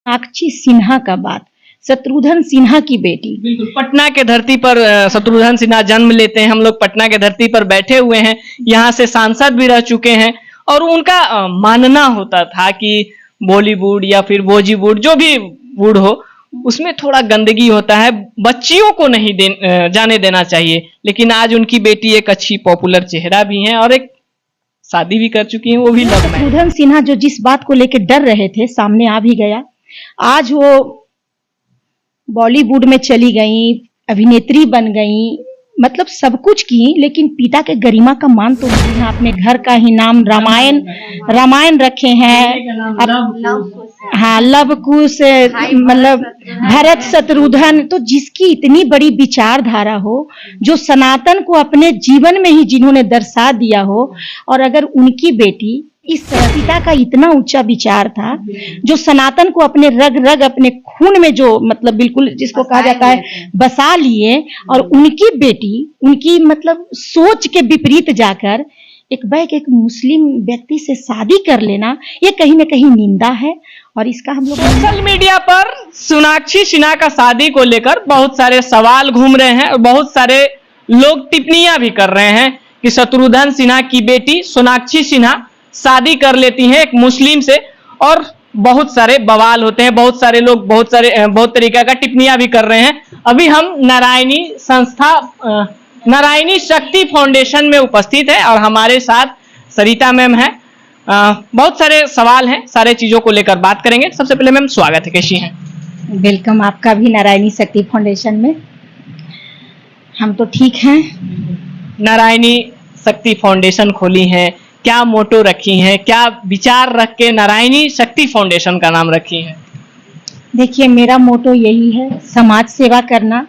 सोनाक्षी सिन्हा का बात, शत्रुघ्न सिन्हा की बेटी। बिल्कुल, पटना के धरती पर शत्रुघ्न सिन्हा जन्म लेते हैं। हम लोग पटना के धरती पर बैठे हुए हैं, यहाँ से सांसद भी रह चुके हैं। और उनका मानना होता था कि बॉलीवुड या फिर बॉलीवुड जो भी वुड हो, उसमें थोड़ा गंदगी होता है, बच्चियों को नहीं जाने देना चाहिए। लेकिन आज उनकी बेटी एक अच्छी पॉपुलर चेहरा भी है और एक शादी भी कर चुकी है, वो भी लव मैरिज। शत्रुघ्न सिन्हा जो जिस बात को लेकर डर रहे थे, सामने आ भी गया। आज वो बॉलीवुड में चली गई, अभिनेत्री बन गई, मतलब सब कुछ की, लेकिन पिता के गरिमा का मान तो नहीं है। अपने घर का ही नाम रामायण रखे हैं। हाँ, लव कुश, मतलब भरत शत्रुघ्न। तो जिसकी इतनी बड़ी विचारधारा हो, जो सनातन को अपने जीवन में ही जिन्होंने दर्शा दिया हो, और अगर उनकी बेटी इस पिता का इतना ऊंचा विचार था, जो सनातन को अपने रग रग अपने खून में जो मतलब बिल्कुल जिसको कहा जाता है बसा लिए, और उनकी बेटी उनकी मतलब सोच के विपरीत जाकर एक मुस्लिम व्यक्ति से शादी कर लेना, ये कहीं न कहीं निंदा है। और इसका हम लोग सोशल मीडिया पर सोनाक्षी सिन्हा का शादी को लेकर बहुत सारे सवाल घूम रहे हैं और बहुत सारे लोग टिप्पणियां भी कर रहे हैं कि शत्रुघ्न सिन्हा की बेटी सोनाक्षी सिन्हा शादी कर लेती हैं एक मुस्लिम से, और बहुत सारे बवाल होते हैं। बहुत सारे लोग बहुत तरीका का टिप्पणियां भी कर रहे हैं। अभी हम नारायणी शक्ति फाउंडेशन में उपस्थित है और हमारे साथ सरिता मैम है। बहुत सारे सवाल हैं, सारे चीजों को लेकर बात करेंगे। सबसे पहले मैम स्वागत है, कैसी हैं? वेलकम आपका भी नारायणी शक्ति फाउंडेशन में। हम तो ठीक हैं। नारायणी शक्ति फाउंडेशन खोली है, क्या मोटो रखी हैं, क्या विचार रख के नारायणी शक्ति फाउंडेशन का नाम रखी हैं? देखिए, मेरा मोटो यही है, समाज सेवा करना।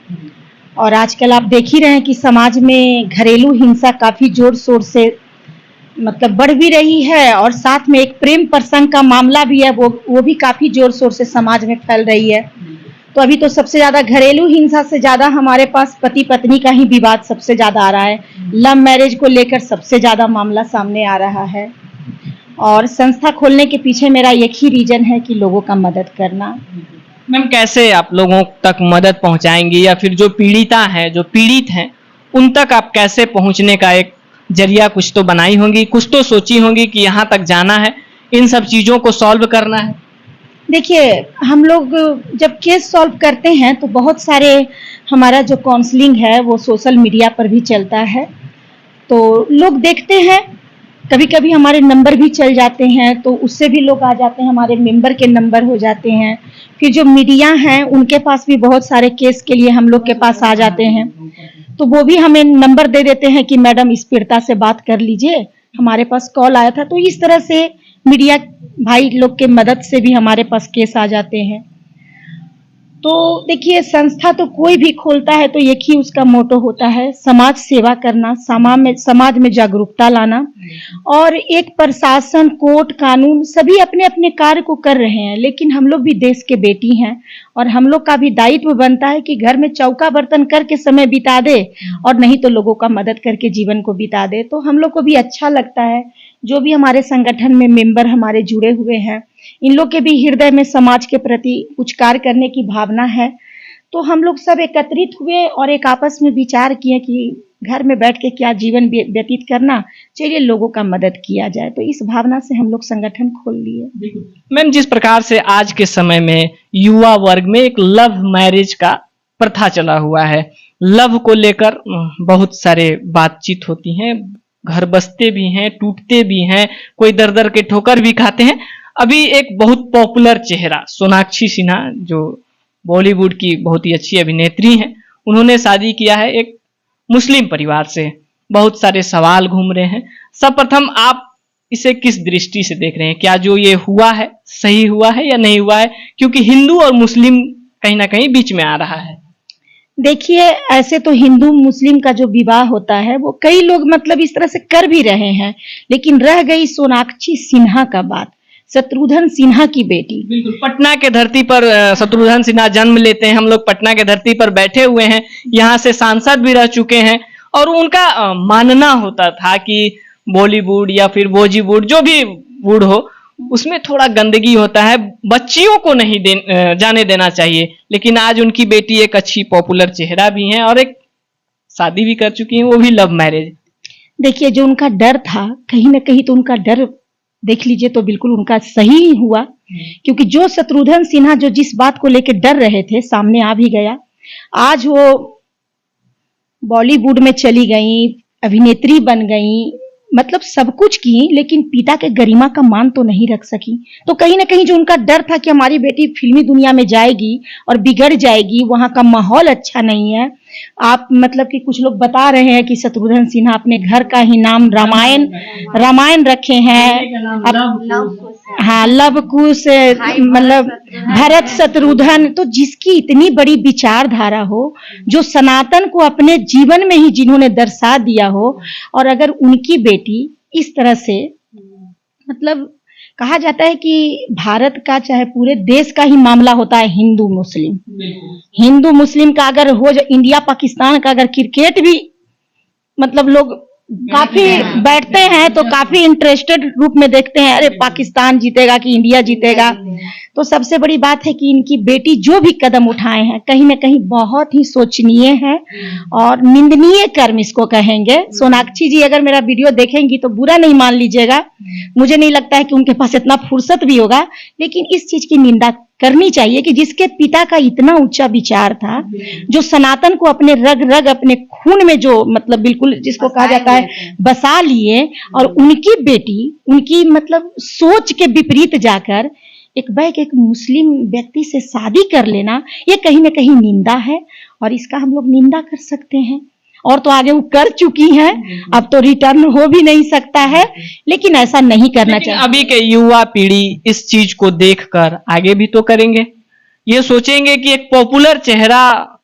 और आजकल आप देख ही रहे हैं कि समाज में घरेलू हिंसा काफी जोर शोर से मतलब बढ़ भी रही है, और साथ में एक प्रेम प्रसंग का मामला भी है, वो भी काफी जोर शोर से समाज में फैल रही है। तो अभी तो सबसे ज्यादा घरेलू हिंसा से ज्यादा हमारे पास पति पत्नी का ही विवाद सबसे ज्यादा आ रहा है। लव मैरिज को लेकर सबसे ज्यादा मामला सामने आ रहा है। और संस्था खोलने के पीछे मेरा एक ही रीजन है कि लोगों का मदद करना। मैम, कैसे आप लोगों तक मदद पहुंचाएंगी, या फिर जो पीड़िता हैं, जो पीड़ित हैं, उन तक आप कैसे पहुंचने का एक जरिया कुछ तो बनाई होंगी, कुछ तो सोची होंगी कि यहाँ तक जाना है, इन सब चीजों को सॉल्व करना है? देखिए, हम लोग जब केस सॉल्व करते हैं तो बहुत सारे हमारा जो काउंसलिंग है वो सोशल मीडिया पर भी चलता है, तो लोग देखते हैं। कभी कभी हमारे नंबर भी चल जाते हैं, तो उससे भी लोग आ जाते हैं, हमारे मेंबर के नंबर हो जाते हैं। फिर जो मीडिया हैं उनके पास भी बहुत सारे केस के लिए हम लोग के पास आ जाते हैं, तो वो भी हमें नंबर दे देते हैं कि मैडम इस पीड़िता से बात कर लीजिए, हमारे पास कॉल आया था। तो इस तरह से मीडिया भाई लोग के मदद से भी हमारे पास केस आ जाते हैं। तो देखिए, संस्था तो कोई भी खोलता है तो एक ही उसका मोटो होता है, समाज सेवा करना, समाज में जागरूकता लाना। और एक प्रशासन, कोर्ट, कानून सभी अपने अपने कार्य को कर रहे हैं, लेकिन हम लोग भी देश के बेटी हैं और हम लोग का भी दायित्व बनता है कि घर में चौका बर्तन करके समय बिता दे, और नहीं तो लोगों का मदद करके जीवन को बिता दे। तो हम लोग को भी अच्छा लगता है, जो भी हमारे संगठन में मेंबर हमारे जुड़े हुए हैं, इन लोग के भी हृदय में समाज के प्रति कुछ कार्य करने की भावना है। तो हम लोग सब एकत्रित हुए और एक आपस में विचार किए कि घर में बैठ के क्या जीवन व्यतीत करना, चलिए लोगों का मदद किया जाए। तो इस भावना से हम लोग संगठन खोल लिए। मैम, जिस प्रकार से आज के समय में युवा वर्ग में एक लव मैरिज का प्रथा चला हुआ है, लव को लेकर बहुत सारे बातचीत होती हैं, घर बसते भी हैं, टूटते भी हैं, कोई दर दर के ठोकर भी खाते हैं। अभी एक बहुत पॉपुलर चेहरा सोनाक्षी सिन्हा, जो बॉलीवुड की बहुत ही अच्छी अभिनेत्री हैं, उन्होंने शादी किया है एक मुस्लिम परिवार से। बहुत सारे सवाल घूम रहे हैं। सर्वप्रथम आप इसे किस दृष्टि से देख रहे हैं? क्या जो ये हुआ है सही हुआ है या नहीं हुआ है? क्योंकि हिंदू और मुस्लिम कहीं ना कहीं बीच में आ रहा है। देखिए, ऐसे तो हिंदू मुस्लिम का जो विवाह होता है वो कई लोग मतलब इस तरह से कर भी रहे हैं, लेकिन रह गई सोनाक्षी सिन्हा का बात, शत्रुघ्न सिन्हा की बेटी। बिल्कुल, पटना के धरती पर शत्रुघ्न सिन्हा जन्म लेते हैं। हम लोग पटना के धरती पर बैठे हुए हैं, यहाँ से सांसद भी रह चुके हैं। और उनका मानना होता था कि बॉलीवुड या फिर बॉलीवुड जो भी वुड हो, उसमें थोड़ा गंदगी होता है, बच्चियों को नहीं जाने देना चाहिए। लेकिन आज उनकी बेटी एक अच्छी पॉपुलर चेहरा भी है और एक शादी भी कर चुकी है, वो भी लव मैरिज। देखिए, जो उनका डर था, कहीं ना कहीं तो उनका डर देख लीजिए तो बिल्कुल उनका सही ही हुआ, क्योंकि जो शत्रुघ्न सिन्हा जो जिस बात को लेकर डर रहे थे सामने आ भी गया। आज वो बॉलीवुड में चली गई, अभिनेत्री बन गई, मतलब सब कुछ की, लेकिन पिता के गरिमा का मान तो नहीं रख सकी। तो कहीं ना कहीं जो उनका डर था कि हमारी बेटी फिल्मी दुनिया में जाएगी और बिगड़ जाएगी, वहां का माहौल अच्छा नहीं है। आप मतलब कि कुछ लोग बता रहे हैं कि शत्रुघ्न सिन्हा अपने घर का ही नाम रामायण रखे हैं। हाँ, लव कुश, मतलब भरत शत्रुघ्न। तो जिसकी इतनी बड़ी विचारधारा हो, जो सनातन को अपने जीवन में ही जिन्होंने दर्शा दिया हो, और अगर उनकी बेटी इस तरह से, मतलब कहा जाता है कि भारत का चाहे पूरे देश का ही मामला होता है हिंदू मुस्लिम का अगर हो, इंडिया पाकिस्तान का अगर क्रिकेट भी मतलब लोग काफी बैठते हैं तो काफी इंटरेस्टेड रूप में देखते हैं, अरे पाकिस्तान जीतेगा कि इंडिया जीतेगा। तो सबसे बड़ी बात है कि इनकी बेटी जो भी कदम उठाए हैं कहीं ना कहीं बहुत ही शोचनीय है और निंदनीय कर्म इसको कहेंगे। सोनाक्षी जी अगर मेरा वीडियो देखेंगी तो बुरा नहीं मान लीजिएगा, मुझे नहीं लगता है कि उनके पास इतना फुर्सत भी होगा, लेकिन इस चीज की निंदा करनी चाहिए कि जिसके पिता का इतना ऊंचा विचार था, जो सनातन को अपने रग रग अपने खून में जो मतलब बिल्कुल जिसको कहा जाता है बसा लिए, और उनकी बेटी उनकी मतलब सोच के विपरीत जाकर एक मुस्लिम व्यक्ति से शादी कर लेना, ये कहीं ना कहीं निंदा है और इसका हम लोग निंदा कर सकते हैं। और तो आगे वो कर चुकी हैं, अब तो रिटर्न हो भी नहीं सकता है, लेकिन ऐसा नहीं करना चाहिए। अभी के युवा पीढ़ी इस चीज को देखकर आगे भी तो करेंगे, ये सोचेंगे कि एक पॉपुलर चेहरा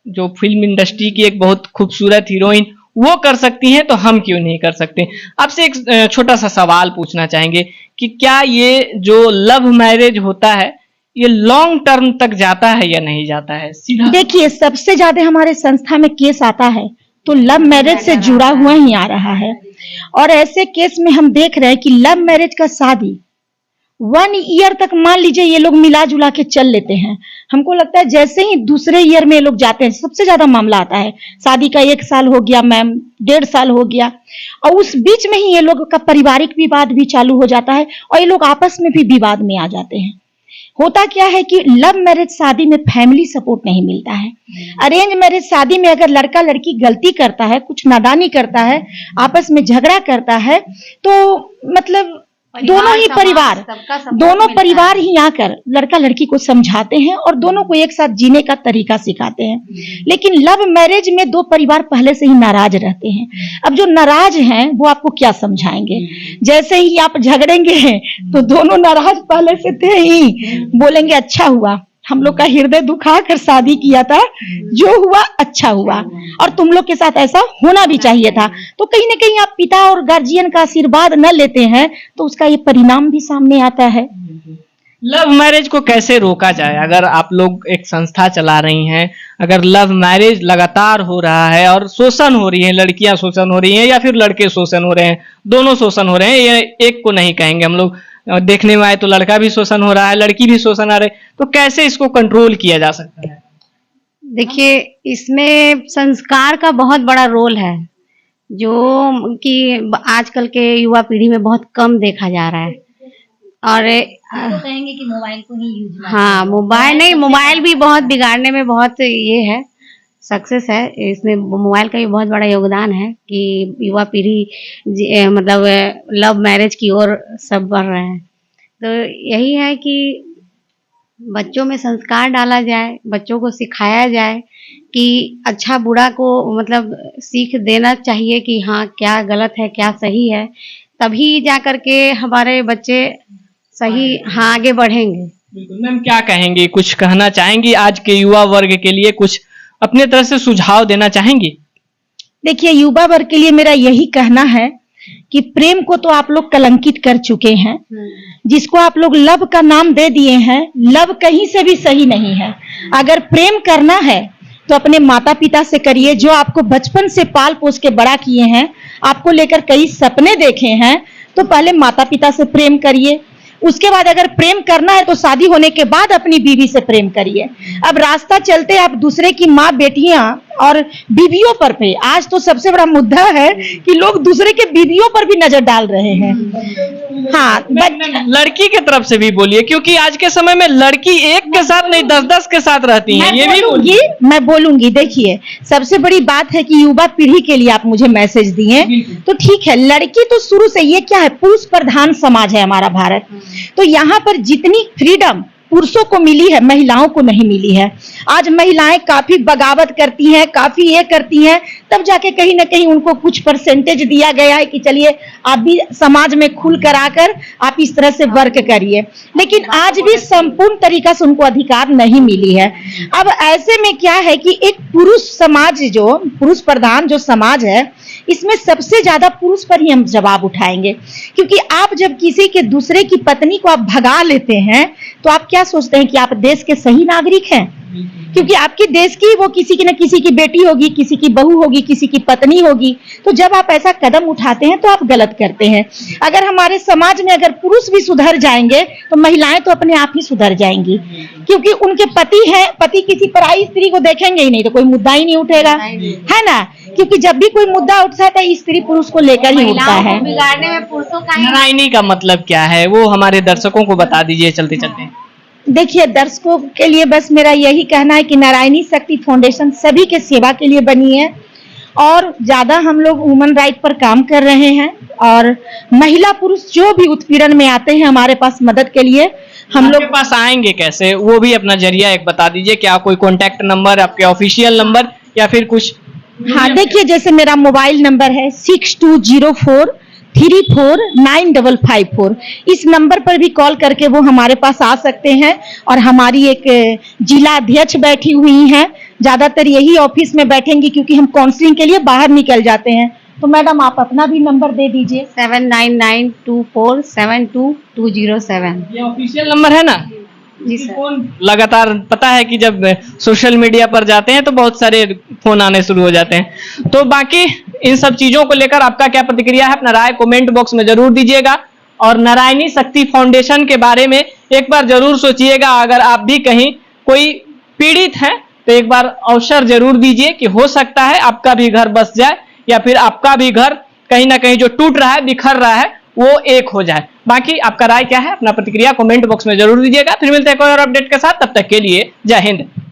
जो फिल्म इंडस्ट्री की एक बहुत खूबसूरत हीरोइन वो कर सकती हैं, तो हम क्यों नहीं कर सकते। आपसे एक छोटा सा सवाल पूछना चाहेंगे कि क्या ये जो लव मैरिज होता है ये लॉन्ग टर्म तक जाता है या नहीं जाता है? सीधा देखिए, सबसे ज्यादा हमारे संस्था में केस आता है तो लव मैरिज से जुड़ा हुआ ही आ रहा है, और ऐसे केस में हम देख रहे हैं कि लव मैरिज का शादी 1 ईयर तक मान लीजिए ये लोग मिला जुला के चल लेते हैं। हमको लगता है जैसे ही दूसरे ईयर में ये लोग जाते हैं, सबसे ज्यादा मामला आता है शादी का 1 साल हो गया मैम, 1.5 साल हो गया, और उस बीच में ही ये लोग का पारिवारिक विवाद भी चालू हो जाता है और ये लोग आपस में भी विवाद में आ जाते हैं। होता क्या है कि लव मैरिज शादी में फैमिली सपोर्ट नहीं मिलता है। अरेंज मैरिज शादी में अगर लड़का लड़की गलती करता है, कुछ नादानी करता है, आपस में झगड़ा करता है, तो मतलब दोनों परिवार ही आकर लड़का लड़की को समझाते हैं और दोनों को एक साथ जीने का तरीका सिखाते हैं। लेकिन लव मैरिज में 2 परिवार पहले से ही नाराज रहते हैं। अब जो नाराज हैं वो आपको क्या समझाएंगे, जैसे ही आप झगड़ेंगे तो दोनों नाराज पहले से थे ही, बोलेंगे अच्छा हुआ हम लोग का हृदय दुखा कर शादी किया था, जो हुआ अच्छा हुआ और तुम लोग के साथ ऐसा होना भी चाहिए था। तो कहीं ना कहीं आप पिता और गार्जियन का आशीर्वाद न लेते हैं तो उसका ये परिणाम भी सामने आता है। लव मैरिज को कैसे रोका जाए? अगर आप लोग एक संस्था चला रही हैं, अगर लव मैरिज लगातार हो रहा है और शोषण हो रही है, लड़कियां शोषण हो रही हैं या फिर लड़के शोषण हो रहे हैं, दोनों शोषण हो रहे हैं, ये एक को नहीं कहेंगे हम लोग, देखने में आए तो लड़का भी शोषण हो रहा है, लड़की भी शोषण आ रही है, तो कैसे इसको कंट्रोल किया जा सकता है? देखिए, इसमें संस्कार का बहुत बड़ा रोल है, जो कि आजकल के युवा पीढ़ी में बहुत कम देखा जा रहा है। और तो कहेंगे कि मोबाइल को ही यूज, हाँ, मोबाइल भी बहुत बिगाड़ने में बहुत ये है, सक्सेस है इसमें, मोबाइल का भी बहुत बड़ा योगदान है कि युवा पीढ़ी मतलब लव मैरिज की ओर सब बढ़ रहे हैं। तो यही है कि बच्चों में संस्कार डाला जाए, बच्चों को सिखाया जाए कि अच्छा बुरा को मतलब सीख देना चाहिए कि हाँ क्या गलत है क्या सही है, तभी जा करके हमारे बच्चे सही हाँ आगे बढ़ेंगे। बिल्कुल मैम, क्या कहेंगी, कुछ कहना चाहेंगी आज के युवा वर्ग के लिए, कुछ अपने तरफ से सुझाव देना चाहेंगी? देखिए, युवा वर्ग के लिए मेरा यही कहना है कि प्रेम को तो आप लोग कलंकित कर चुके हैं, जिसको आप लोग लव का नाम दे दिए हैं, लव कहीं से भी सही नहीं है। अगर प्रेम करना है तो अपने माता पिता से करिए, जो आपको बचपन से पाल पोस के बड़ा किए हैं, आपको लेकर कई सपने देखे हैं, तो पहले माता पिता से प्रेम करिए, उसके बाद अगर प्रेम करना है तो शादी होने के बाद अपनी बीवी से प्रेम करिए। अब रास्ता चलते आप दूसरे की माँ बेटियां और बीवियों पर पे, आज तो सबसे बड़ा मुद्दा है कि लोग दूसरे के बीवियों पर भी नजर डाल रहे हैं। हाँ, लड़की के तरफ से भी बोलिए, क्योंकि आज के समय में लड़की एक के साथ नहीं 10-10 के साथ रहती हैं। ये भी मैं बोलूंगी। देखिए, सबसे बड़ी बात है कि युवा पीढ़ी के लिए आप मुझे मैसेज दिए, तो ठीक है, लड़की तो शुरू से, ये क्या है, पुरुष प्रधान समाज है हमारा भारत, तो यहाँ पर जितनी फ्रीडम पुरुषों को मिली है महिलाओं को नहीं मिली है। आज महिलाएं काफी बगावत करती हैं, काफी ये करती हैं, तब जाके कहीं ना कहीं उनको कुछ परसेंटेज दिया गया है कि चलिए आप भी समाज में खुल कर आकर आप इस तरह से वर्क करिए, लेकिन आज भी संपूर्ण तरीका से उनको अधिकार नहीं मिली है। अब ऐसे में क्या है कि एक पुरुष समाज, जो पुरुष प्रधान जो समाज है, इसमें सबसे ज्यादा पुरुष पर ही हम जवाब उठाएंगे, क्योंकि आप जब किसी के दूसरे की पत्नी को आप भगा लेते हैं तो आप क्या सोचते हैं कि आप देश के सही नागरिक हैं? क्योंकि आपकी देश की वो किसी की न किसी की बेटी होगी, किसी की बहू होगी, किसी की पत्नी होगी। तो जब आप ऐसा कदम उठाते हैं तो आप गलत करते हैं। अगर हमारे समाज में अगर पुरुष भी सुधर जाएंगे तो महिलाएं तो अपने आप ही सुधर जाएंगी, क्योंकि उनके पति हैं, पति किसी पराई स्त्री को देखेंगे ही नहीं तो कोई मुद्दा ही नहीं उठेगा, है ना? क्योंकि जब भी कोई मुद्दा उठता है तो स्त्री पुरुष को लेकर ही उठता है। बिगाड़ने में पुरुषों का ही नारायणी का मतलब क्या है, वो हमारे दर्शकों को बता दीजिए चलते चलते। देखिए, दर्शकों के लिए बस मेरा यही कहना है कि नारायणी शक्ति फाउंडेशन सभी के सेवा के लिए बनी है और ज्यादा हम लोग वुमन राइट पर काम कर रहे हैं, और महिला पुरुष जो भी उत्पीड़न में आते हैं हमारे पास मदद के लिए, हम लोग पास आएंगे कैसे, वो भी अपना जरिया एक बता दीजिए। क्या कोई कॉन्टैक्ट नंबर, आपके ऑफिशियल नंबर या फिर कुछ? हाँ, देखिए, जैसे मेरा मोबाइल नंबर है 6204349554। इस नंबर पर भी कॉल करके वो हमारे पास आ सकते हैं, और हमारी एक जिला अध्यक्ष बैठी हुई हैं, ज्यादातर यही ऑफिस में बैठेंगी क्योंकि हम काउंसलिंग के लिए बाहर निकल जाते हैं। तो मैडम आप अपना भी नंबर दे दीजिए। 7992472207। ये ऑफिशियल नंबर है ना जी सर। लगातार पता है कि जब सोशल मीडिया पर जाते हैं तो बहुत सारे फोन आने शुरू हो जाते हैं। तो बाकी इन सब चीजों को लेकर आपका क्या प्रतिक्रिया है, अपना राय कमेंट बॉक्स में जरूर दीजिएगा, और नारायणी शक्ति फाउंडेशन के बारे में एक बार जरूर सोचिएगा। अगर आप भी कहीं कोई पीड़ित हैं तो एक बार अवसर जरूर दीजिए कि हो सकता है आपका भी घर बस जाए, या फिर आपका भी घर कहीं ना कहीं जो टूट रहा है, बिखर रहा है, वो एक हो जाए। बाकी आपका राय क्या है, अपना प्रतिक्रिया कमेंट बॉक्स में जरूर दीजिएगा। फिर मिलते हैं कोई और अपडेट के साथ, तब तक के लिए जय हिंद।